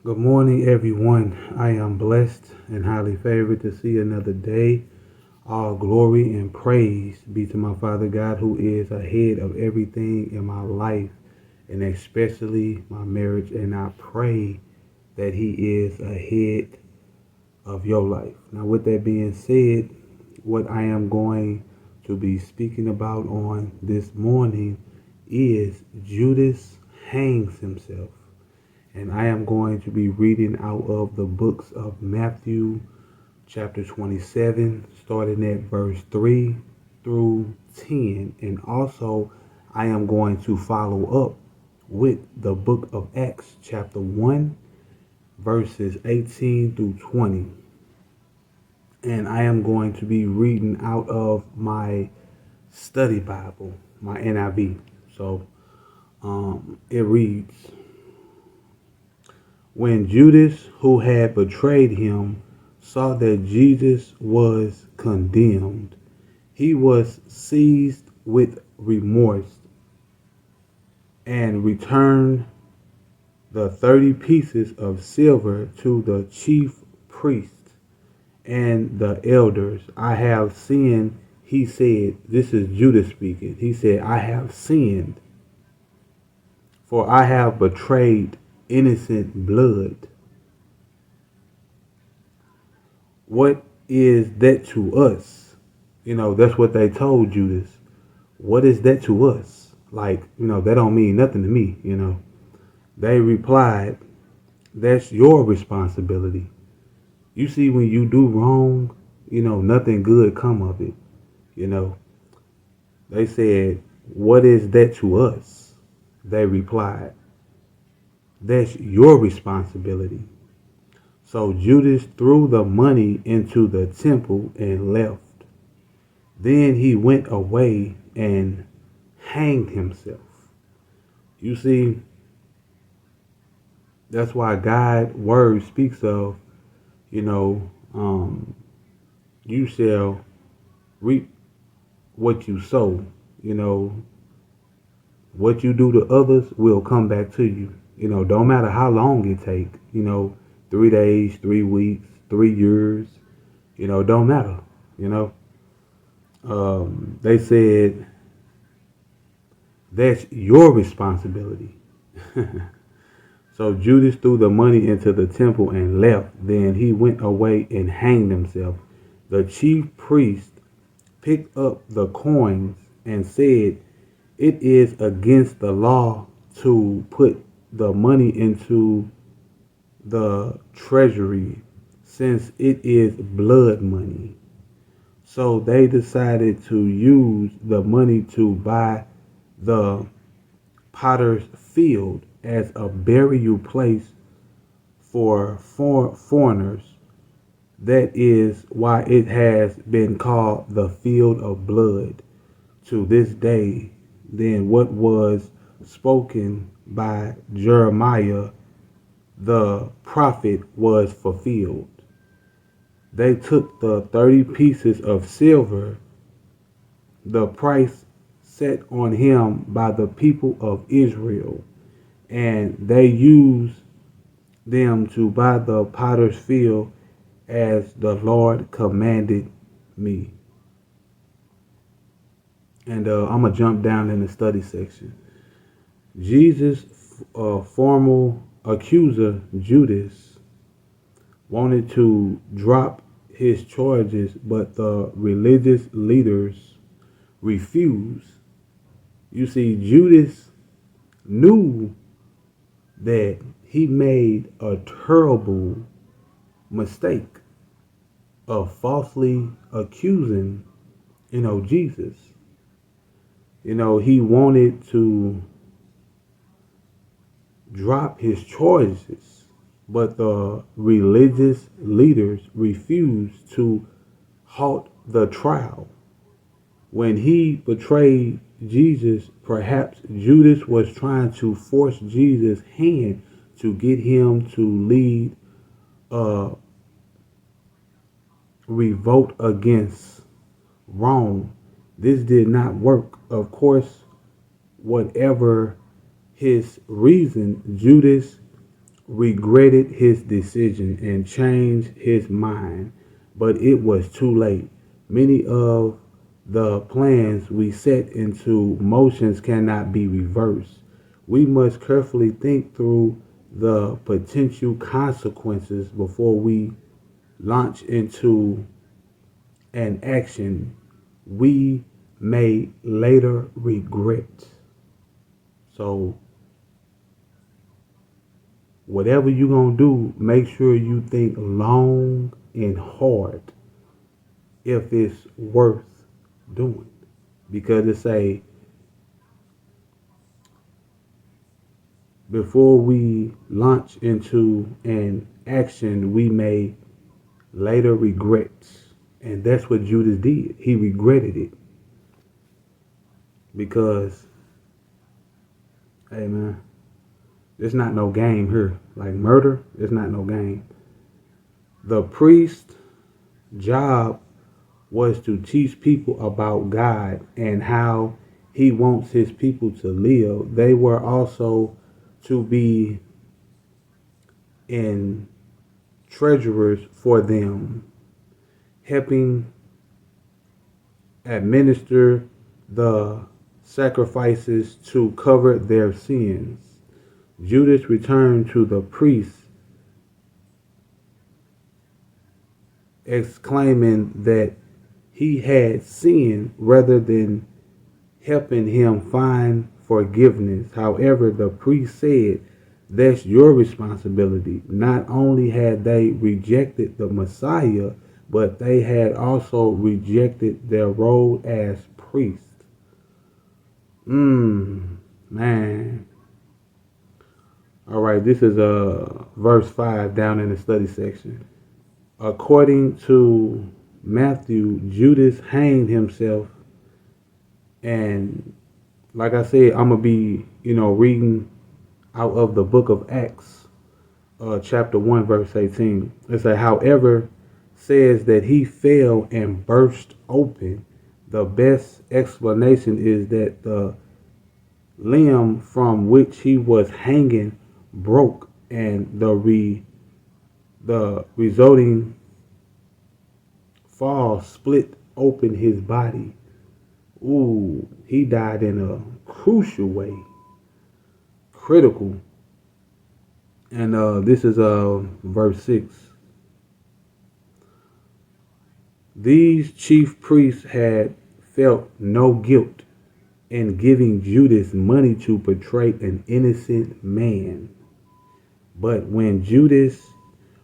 Good morning, everyone. I am blessed and highly favored to see another day. All glory and praise be to my Father God, who is ahead of everything in my life, and especially my marriage. And I pray that He is ahead of your life. Now, with that being said, what I am going to be speaking about on this morning is Judas Hangs Himself. And I am going to be reading out of the books of Matthew, chapter 27, starting at verse 3 through 10. And also, I am going to follow up with the book of Acts, chapter 1, verses 18 through 20. And I am going to be reading out of my study Bible, my NIV. So it reads, when Judas, who had betrayed him, saw that Jesus was condemned, he was seized with remorse and returned the 30 pieces of silver to the chief priests and the elders. I have sinned, he said. This is Judas speaking. He said, I have sinned, for I have betrayed innocent blood. What is that to us? That's what they told Judas. What is that to us? Like, that don't mean nothing to me. They replied, that's your responsibility. You see, when you do wrong, nothing good come of it. You know, they said, what is that to us? They replied, that's your responsibility. So Judas threw the money into the temple and left. Then he went away and hanged himself. You see, that's why God's word speaks of, you know, um, you shall reap what you sow. You know, what you do to others will come back to you. Don't matter how long it take. 3 days, 3 weeks, 3 years. Don't matter. You know, they said that's your responsibility. So Judas threw the money into the temple and left. Then he went away and hanged himself. The chief priest picked up the coins and said, it is against the law to put the money into the treasury since it is blood money. So they decided to use the money to buy the potter's field as a burial place for foreigners. That is why it has been called the field of blood to this day. Then what was spoken by Jeremiah the prophet was fulfilled. They took the 30 pieces of silver, the price set on him by the people of Israel, and they used them to buy the potter's field as the Lord commanded me. And I'm going to jump down in the study section. Jesus' formal accuser, Judas, wanted to drop his charges, but the religious leaders refused. You see, Judas knew that he made a terrible mistake of falsely accusing, Jesus. He wanted to drop his charges, but the religious leaders refused to halt the trial. When he betrayed Jesus, perhaps Judas was trying to force Jesus' hand to get him to lead a revolt against Rome. This did not work. Of course, whatever his reason, Judas regretted his decision and changed his mind, but it was too late. Many of the plans we set into motions cannot be reversed. We must carefully think through the potential consequences before we launch into an action we may later regret. So whatever you're going to do, make sure you think long and hard if it's worth doing. Because it say, before we launch into an action we may later regret. And that's what Judas did. He regretted it. Because, hey man, it's not no game here. Like murder, it's not no game. The priest's job was to teach people about God and how he wants his people to live. They were also to be in treasurers for them, helping administer the sacrifices to cover their sins. Judas returned to the priest, exclaiming that he had sinned rather than helping him find forgiveness. However, the priest said, that's your responsibility. Not only had they rejected the Messiah, but they had also rejected their role as priests. Man. All right, this is verse 5 down in the study section. According to Matthew, Judas hanged himself, and like I said, I'm gonna be, reading out of the book of Acts, chapter 1, verse 18. It says, however, says that he fell and burst open. The best explanation is that the limb from which he was hanging broke, and the resulting fall split open his body. Ooh, he died in a crucial way, critical. And this is verse 6. These chief priests had felt no guilt in giving Judas money to betray an innocent man. But when Judas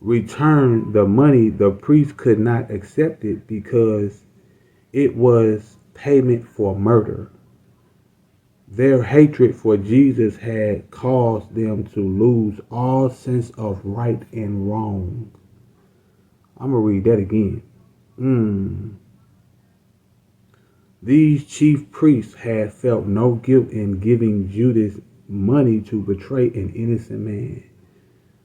returned the money, the priest could not accept it because it was payment for murder. Their hatred for Jesus had caused them to lose all sense of right and wrong. I'm going to read that again. These chief priests had felt no guilt in giving Judas money to betray an innocent man.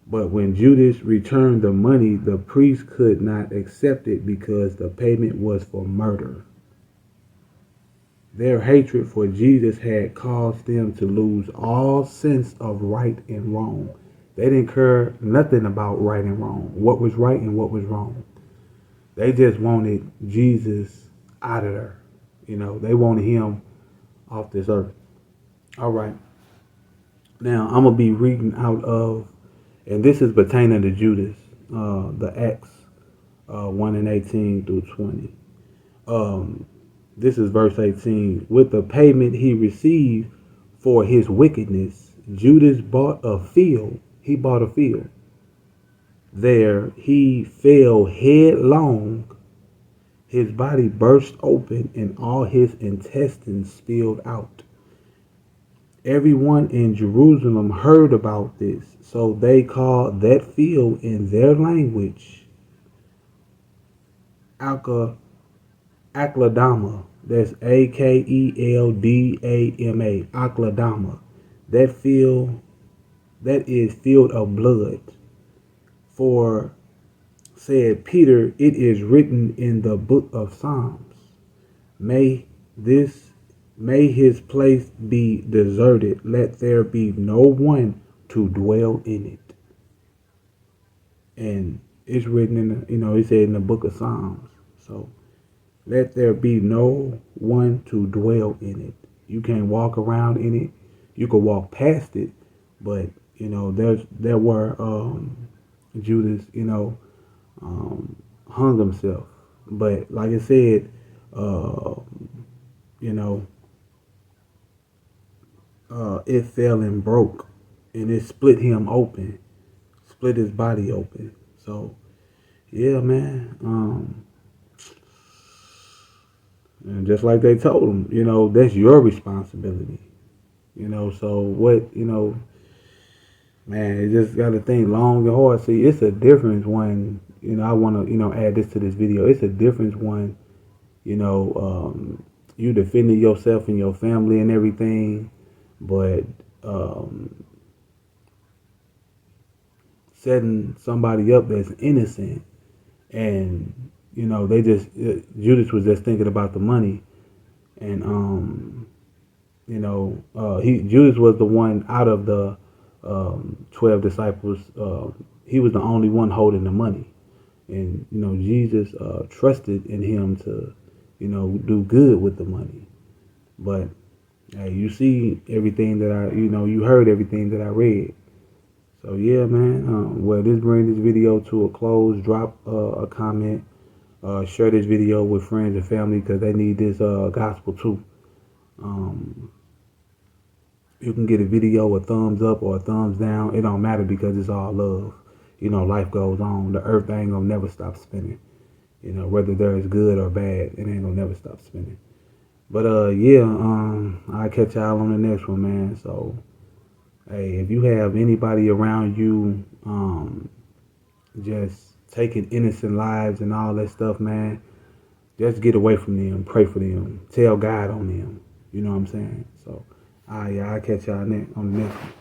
But when Judas returned the money, the priest could not accept it because the payment was for murder. Their hatred for Jesus had caused them to lose all sense of right and wrong. They didn't care nothing about right and wrong, what was right and what was wrong. They just wanted Jesus out of there. They wanted him off this earth. All right. Now, I'm going to be reading out of, and this is pertaining to Judas, the Acts 1 and 18 through 20. This is verse 18. With the payment he received for his wickedness, Judas bought a field. He bought a field. There he fell headlong. His body burst open and all his intestines spilled out. Everyone in Jerusalem heard about this, so they called that field in their language Akeldama. That's Akeldama. Akeldama. That is field of blood. For said Peter, it is written in the book of Psalms, May his place be deserted, let there be no one to dwell in it. And it's written in the, it said in the book of Psalms. So let there be no one to dwell in it. You can't walk around in it. You could walk past it, but there were Judas, hung himself. But like I said, uh, you know, it fell and broke, and it split him open, split his body open. So yeah, man. And just like they told him, that's your responsibility. So what, man, you just got to think long and hard. See, it's a difference when, I want to, add this to this video. It's a difference when, you know, you defending yourself and your family and everything, but setting somebody up that's innocent, and they just Judas was just thinking about the money, and he Judas was the one out of the 12 disciples. He was the only one holding the money, and Jesus trusted in him to do good with the money. But hey, you see everything that you heard everything that I read. So yeah, man. Well, this brings this video to a close. Drop a comment. Share this video with friends and family because they need this gospel too. Um, you can get a video a thumbs up or a thumbs down. It don't matter because it's all love. Life goes on. The earth ain't gonna never stop spinning. Whether there is good or bad, it ain't gonna never stop spinning. But yeah, I'll catch y'all on the next one, man. So hey, if you have anybody around you, just taking innocent lives and all that stuff, man, just get away from them. Pray for them. Tell God on them. You know what I'm saying? So, yeah, I'll catch y'all on the next one.